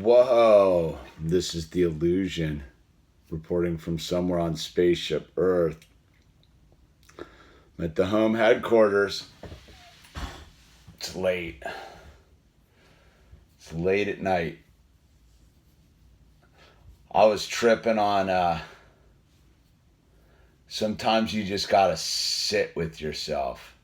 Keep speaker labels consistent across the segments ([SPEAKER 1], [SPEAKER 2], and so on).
[SPEAKER 1] Whoa, this is the Yewllusion reporting from somewhere on spaceship Earth. I'm at the home headquarters. It's late. It's late at night. I was tripping on sometimes you just gotta sit with yourself.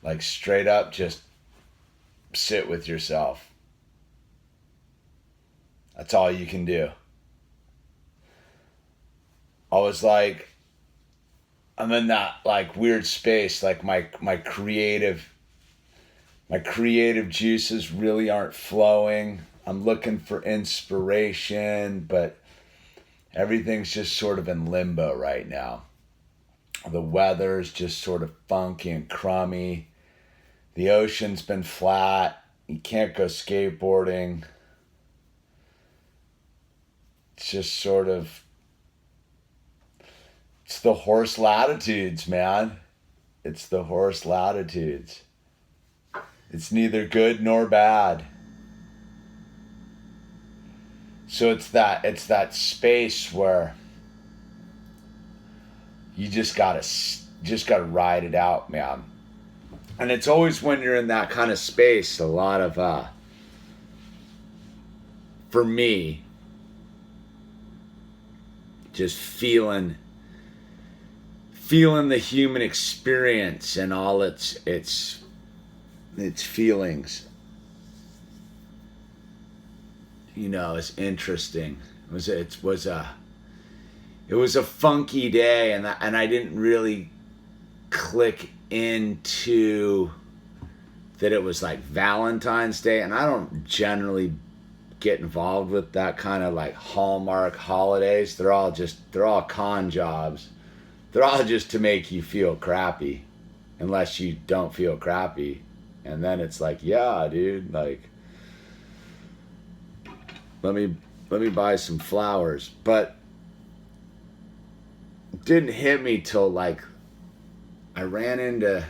[SPEAKER 1] Like straight up just sit with yourself. That's all you can do. I was like, I'm in that like weird space, like my creative juices really aren't flowing. I'm looking for inspiration, but everything's just sort of in limbo right now. The weather's just sort of funky and crummy. The ocean's been flat. You can't go skateboarding. It's just sort of, it's the horse latitudes, man. It's the horse latitudes. It's neither good nor bad. So it's that space where you just gotta ride it out, man. And it's always when you're in that kind of space, a lot of for me, just feeling the human experience and all its feelings. You know, it's interesting. It was a funky day, and I didn't really click into that it was like Valentine's Day, and I don't generally get involved with that kind of like Hallmark holidays. They're all con jobs. They're all just to make you feel crappy, unless you don't feel crappy, and then it's like, yeah, dude, like, let me buy some flowers. But it didn't hit me till like I ran into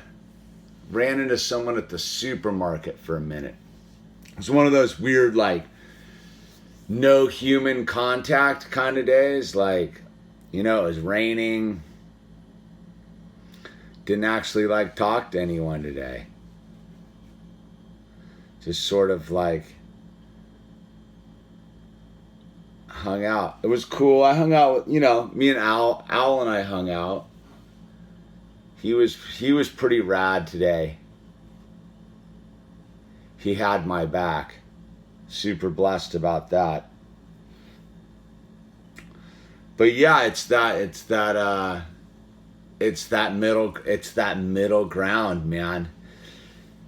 [SPEAKER 1] someone at the supermarket for a minute. It was one of those weird like no human contact kind of days. Like, you know, it was raining. Didn't actually like talk to anyone today. Just sort of like hung out. It was cool. I hung out with, you know, me and Owl and I hung out. He was pretty rad today. He had my back. Super blessed about that. But yeah, it's that middle ground, man.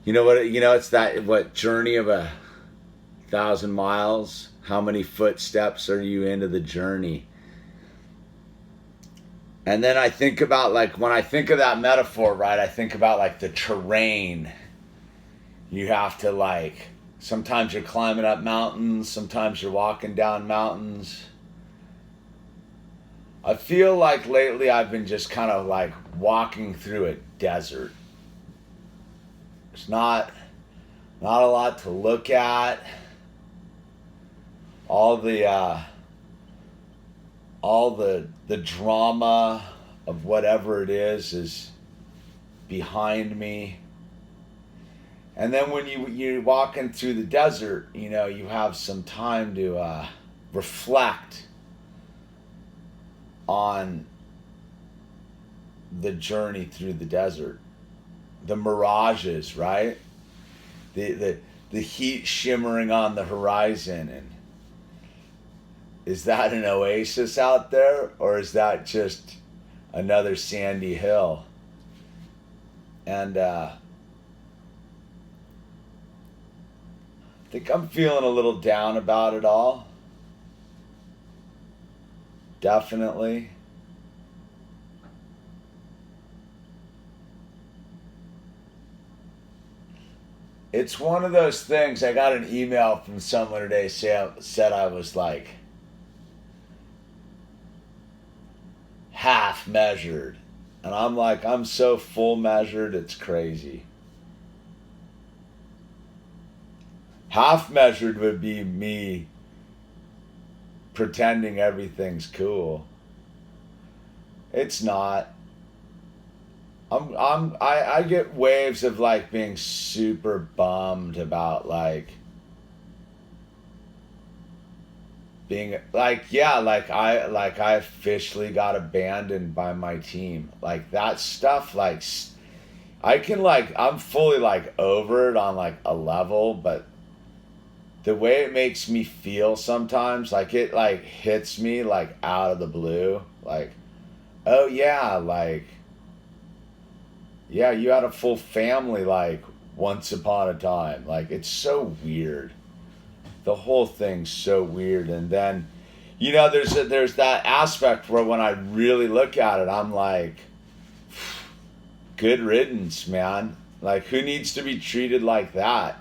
[SPEAKER 1] You know what? You know, it's that journey of 1,000 miles. How many footsteps are you into the journey? And then I think about, like, when I think of that metaphor, right, I think about like the terrain. You have to, like, sometimes you're climbing up mountains, sometimes you're walking down mountains. I feel like lately I've been just kind of like walking through a desert. There's not a lot to look at. All the drama of whatever it is behind me. And then when you're walking through the desert, you know, you have some time to reflect on the journey through the desert. The mirages, right? The heat shimmering on the horizon, and is that an oasis out there, or is that just another sandy hill? And I think I'm feeling a little down about it all. Definitely. It's one of those things. I got an email from someone today said I was like half measured. And I'm like, I'm so full measured, it's crazy. Half measured would be me pretending everything's cool. It's not. I get waves of like being super bummed about like being like, yeah, I officially got abandoned by my team. Like that stuff, like I can like, I'm fully like over it on like a level, but the way it makes me feel sometimes, like it like hits me like out of the blue, like, oh yeah, like, yeah, you had a full family like once upon a time. Like it's so weird. The whole thing's so weird. And then, you know, there's that aspect where when I really look at it, I'm like, good riddance, man. Like who needs to be treated like that?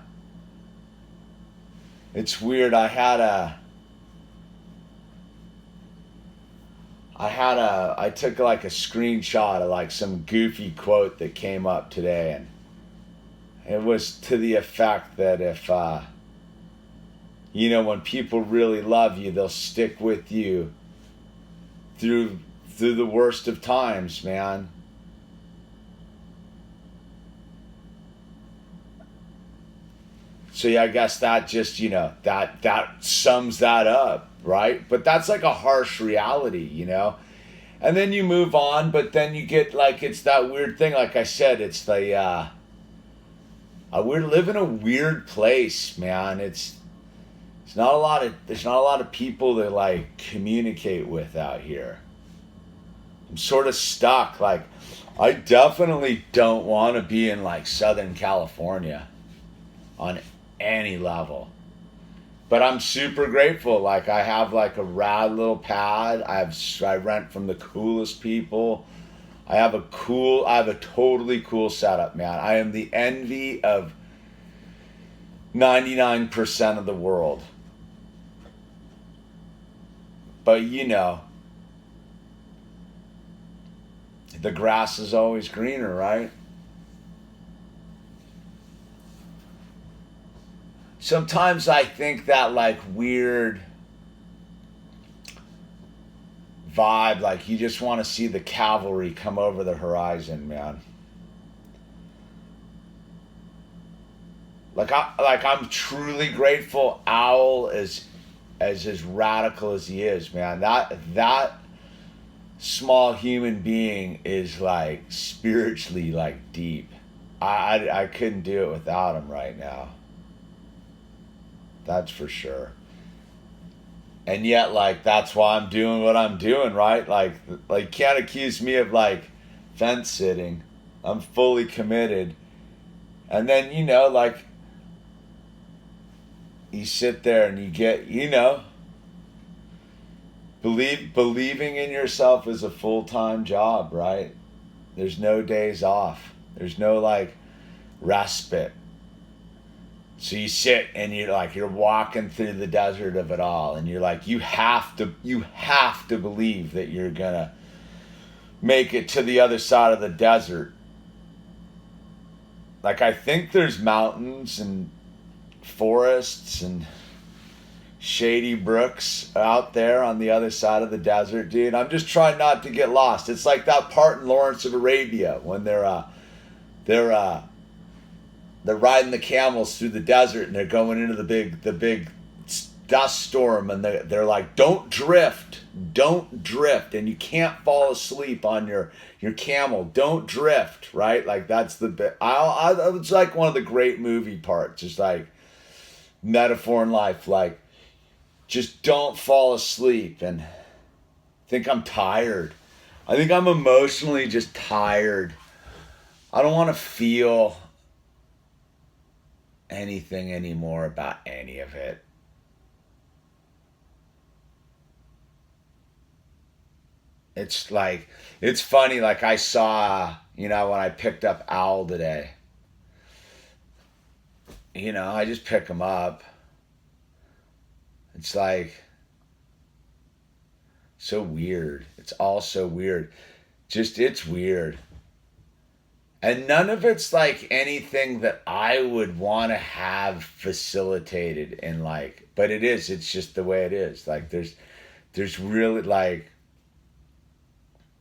[SPEAKER 1] It's weird. I took like a screenshot of like some goofy quote that came up today, and it was to the effect that if, you know, when people really love you, they'll stick with you through the worst of times, man. So yeah, I guess that just, you know, that sums that up, right? But that's like a harsh reality, you know? And then you move on, but then you get like, it's that weird thing. Like I said, it's the, we live in a weird place, man. There's not a lot of people to like communicate with out here. I'm sort of stuck. Like, I definitely don't want to be in like Southern California on any level. But I'm super grateful. Like I have like a rad little pad. I rent from the coolest people. I have a totally cool setup, man. I am the envy of 99% of the world. But you know, the grass is always greener, right? Sometimes I think that like weird vibe, like you just want to see the cavalry come over the horizon, man. I'm truly grateful Owl is as radical as he is, man. That small human being is like spiritually like deep. I couldn't do it without him right now. That's for sure. And yet, like, that's why I'm doing what I'm doing, right? Like can't accuse me of like fence sitting. I'm fully committed. And then, you know, like you sit there and you get, you know, believing in yourself is a full-time job, right? There's no days off. There's no like respite. So you sit and you're walking through the desert of it all, and you're like, you have to believe that you're gonna make it to the other side of the desert. Like I think there's mountains and forests and shady brooks out there on the other side of the desert, dude. I'm just trying not to get lost. It's like that part in Lawrence of Arabia when they're riding the camels through the desert and they're going into the big dust storm, and they're like, don't drift, and you can't fall asleep on your camel, don't drift, right? Like that's the bit. It's like one of the great movie parts, just like metaphor in life, like just don't fall asleep. And I think I'm tired. I think I'm emotionally just tired. I don't want to feel anything anymore about any of it. It's like, it's funny, like I saw, you know, when I picked up Owl today, you know, I just pick him up. It's like so weird. It's all so weird. Just, it's weird. And none of it's like anything that I would want to have facilitated in like, but it's just the way it is. Like there's really like,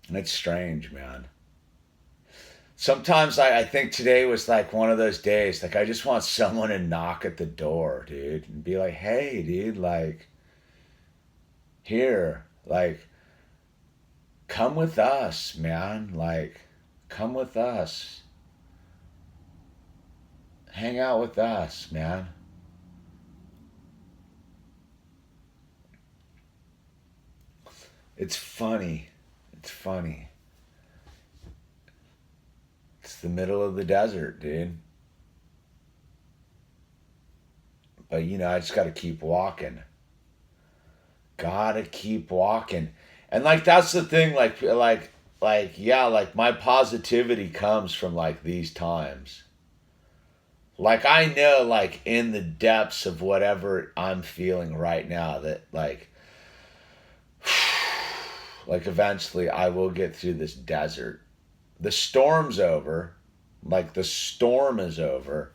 [SPEAKER 1] it's strange, man. Sometimes I think today was like one of those days, like I just want someone to knock at the door, dude, and be like, hey, dude, like, here, like, come with us, man. Like, come with us. Hang out with us, man. It's funny. It's funny. It's the middle of the desert, dude. But you know, I just gotta keep walking. Gotta keep walking. And like that's the thing, yeah, like my positivity comes from like these times. Like I know like in the depths of whatever I'm feeling right now that like eventually I will get through this desert. The storm's over. Like the storm is over.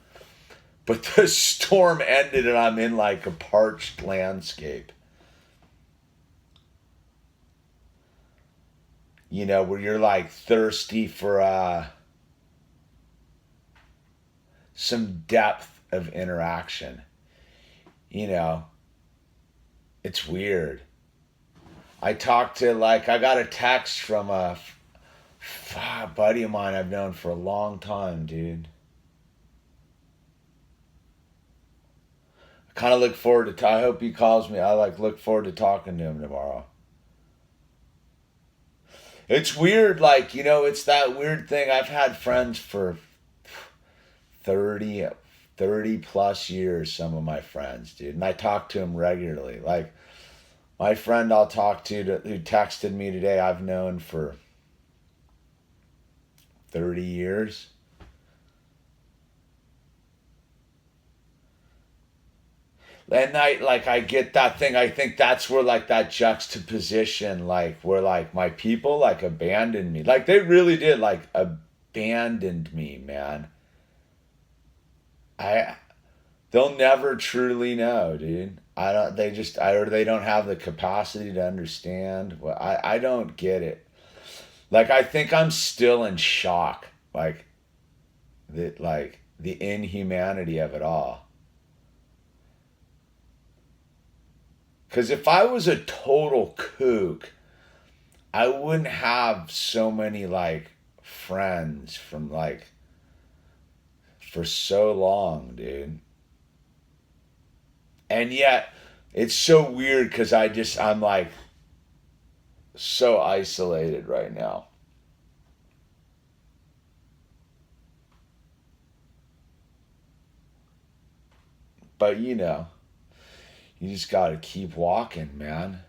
[SPEAKER 1] But the storm ended and I'm in like a parched landscape. You know, where you're like thirsty for some depth of interaction. You know, it's weird. I talked to like, I got a text from a buddy of mine I've known for a long time, dude. I kind of look forward to, I hope he calls me. I like look forward to talking to him tomorrow. It's weird, like, you know, it's that weird thing. I've had friends for 30, 30 plus years, some of my friends, dude. And I talk to them regularly. Like, my friend I'll talk to who texted me today, I've known for 30 years. And I get that thing. I think that's where like that juxtaposition, like where like my people like abandoned me. Like they really did like abandoned me, man. I They'll never truly know, dude. I don't. They just or they don't have the capacity to understand. Well, I don't get it. Like I think I'm still in shock. Like the inhumanity of it all. Because if I was a total kook, I wouldn't have so many like friends from like for so long, dude. And yet, it's so weird because I'm like so isolated right now. But you know, you just gotta keep walking, man.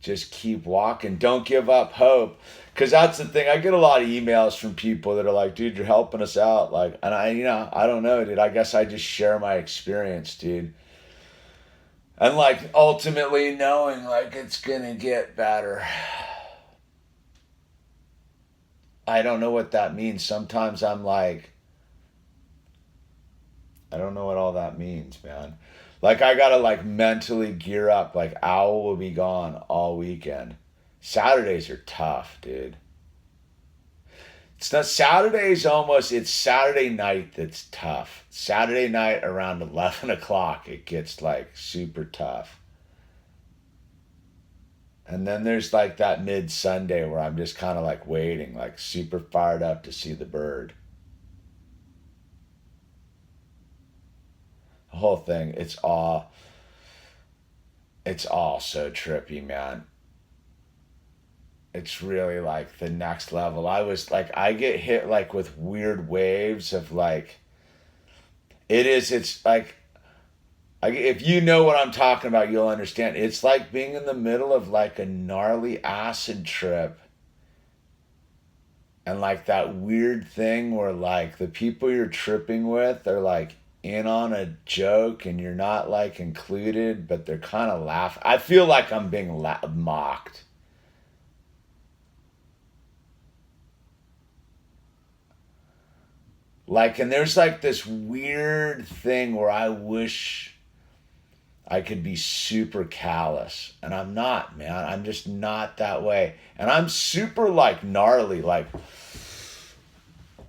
[SPEAKER 1] Just keep walking. Don't give up hope. Cause that's the thing. I get a lot of emails from people that are like, dude, you're helping us out. Like, and I don't know, dude. I guess I just share my experience, dude. And like ultimately knowing like it's gonna get better. I don't know what that means. Sometimes I'm like, I don't know what all that means, man. Like I gotta like mentally gear up. Like Owl will be gone all weekend. Saturdays are tough, dude. It's not Saturdays almost, it's Saturday night that's tough. Saturday night around 11 o'clock, it gets like super tough. And then there's like that mid Sunday where I'm just kind of like waiting, like super fired up to see the bird. The whole thing, it's all so trippy, man. It's really like the next level. I was like, I get hit like with weird waves of like, it's like, if you know what I'm talking about, you'll understand. It's like being in the middle of like a gnarly acid trip. And like that weird thing where like the people you're tripping with are like in on a joke and you're not like included, but they're kind of laughing. I feel like I'm being mocked. Like, and there's like this weird thing where I wish I could be super callous. And I'm not, man. I'm just not that way. And I'm super like gnarly, like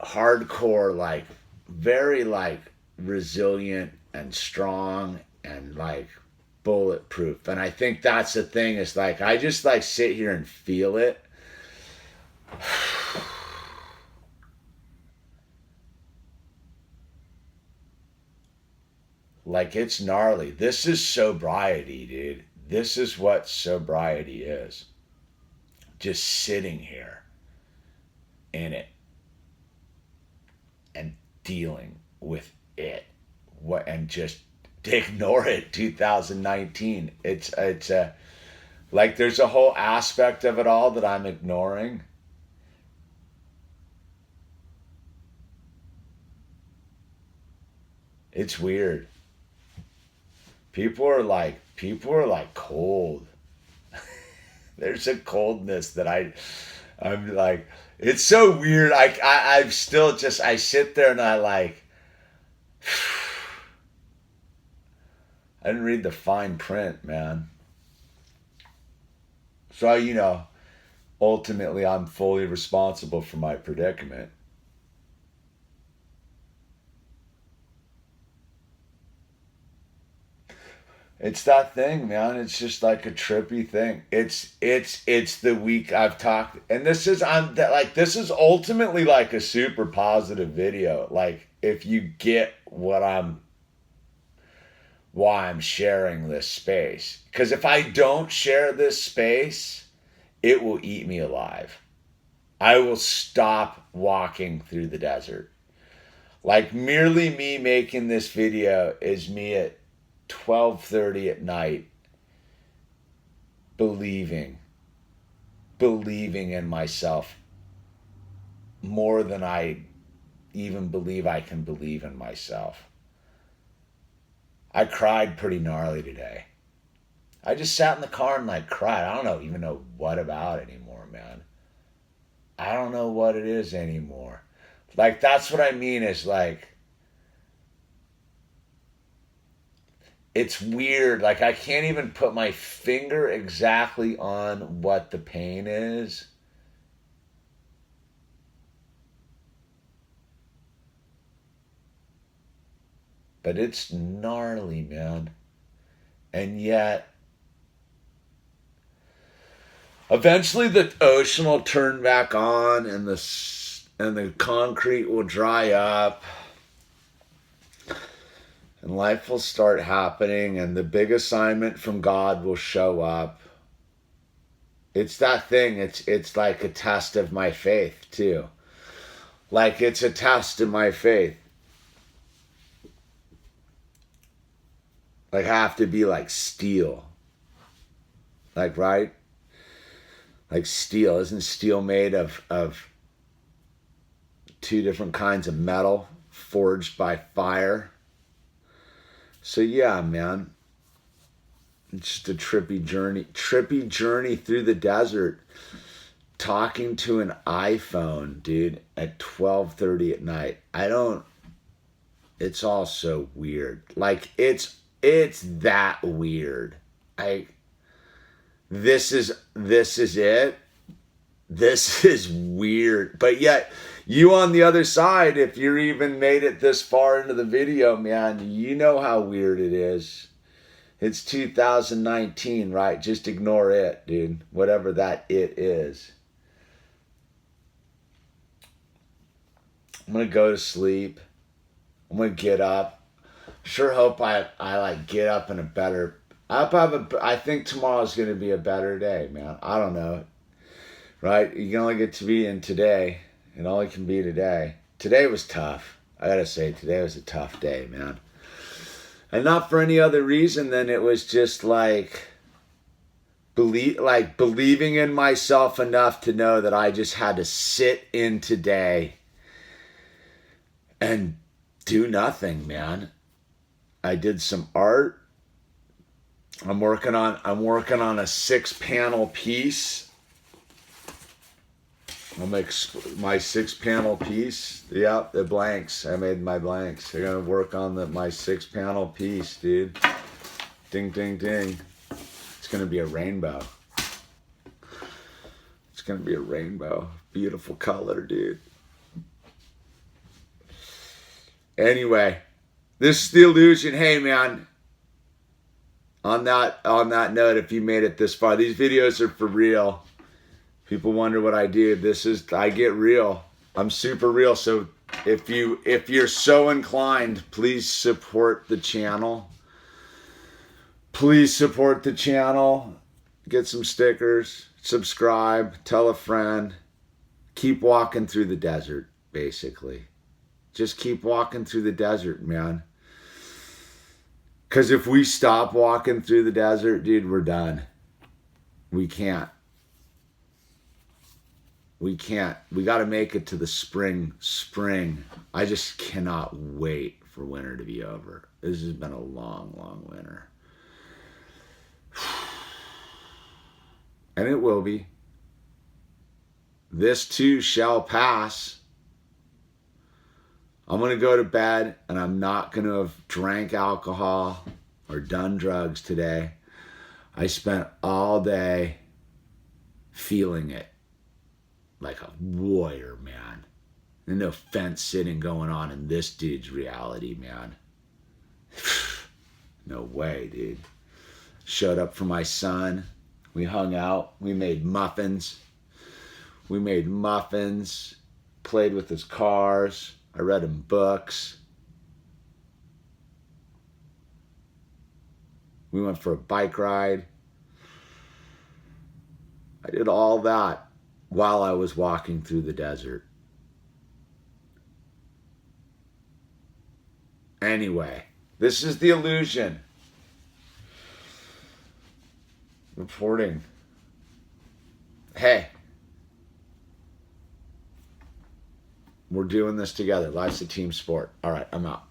[SPEAKER 1] hardcore, like very like resilient and strong and like bulletproof. And I think that's the thing, is like I just like sit here and feel it. Like, it's gnarly. This is sobriety, dude. This is what sobriety is. Just sitting here in it and dealing with it. What, and just ignore it. 2019. It's a like there's a whole aspect of it all that I'm ignoring. It's weird. People are like cold. There's a coldness that I'm like, it's so weird. I'm still just, I sit there and I like, I didn't read the fine print, man. So, ultimately I'm fully responsible for my predicament. It's that thing, man. It's just like a trippy thing. It's the week I've talked, and this is ultimately like a super positive video. Like, if you get why I'm sharing this space. Because if I don't share this space, it will eat me alive. I will stop walking through the desert. Like, merely me making this video is me at 12:30 at night believing in myself more than I even believe I can believe in myself. I cried pretty gnarly today. I just sat in the car and like cried. I don't even know what about anymore, man. I don't know what it is anymore. Like, that's what I mean, is like, it's weird. Like, I can't even put my finger exactly on what the pain is. But it's gnarly, man. And yet, eventually the ocean will turn back on, and the concrete will dry up. And life will start happening, and the big assignment from God will show up. It's that thing. It's like a test of my faith, too. Like, it's a test of my faith. Like, I have to be like steel. Like, right? Like steel. Isn't steel made of two different kinds of metal forged by fire? So yeah, man, it's just a trippy journey through the desert, talking to an iPhone, dude, at 12:30 at night. It's all so weird. Like, it's that weird. This is it. This is weird. But yet, you on the other side, if you're even made it this far into the video, man, you know how weird it is. It's 2019, right? Just ignore it, dude. Whatever that it is. I'm going to go to sleep. I'm going to get up. Sure hope I like get up in a better... I think tomorrow's going to be a better day, man. I don't know. Right? You can only get to be in today. It only can be today. Today was tough. I gotta say, today was a tough day, man. And not for any other reason than it was just like believing in myself enough to know that I just had to sit in today and do nothing, man. I did some art. I'm working on a 6-panel piece. I'll make my 6-panel piece. Yep, the blanks. I made my blanks. I'm gonna work on my 6-panel piece, dude. Ding, ding, ding. It's gonna be a rainbow. It's gonna be a rainbow. Beautiful color, dude. Anyway, this is the Yewllusion. Hey, man. On that note, if you made it this far, these videos are for real. People wonder what I do. I get real. I'm super real. So if you're so inclined, please support the channel. Please support the channel. Get some stickers. Subscribe. Tell a friend. Keep walking through the desert, basically. Just keep walking through the desert, man. Because if we stop walking through the desert, dude, we're done. We can't. We can't. We got to make it to the spring. I just cannot wait for winter to be over. This has been a long, long winter. And it will be. This too shall pass. I'm going to go to bed, and I'm not going to have drank alcohol or done drugs today. I spent all day feeling it like a warrior, man. There's no fence sitting going on in this dude's reality, man. No way, dude. Showed up for my son. We hung out. We made muffins. Played with his cars. I read him books. We went for a bike ride. I did all that while I was walking through the desert. Anyway, this is the Yewllusion. Reporting. Hey. We're doing this together. Life's a team sport. All right, I'm out.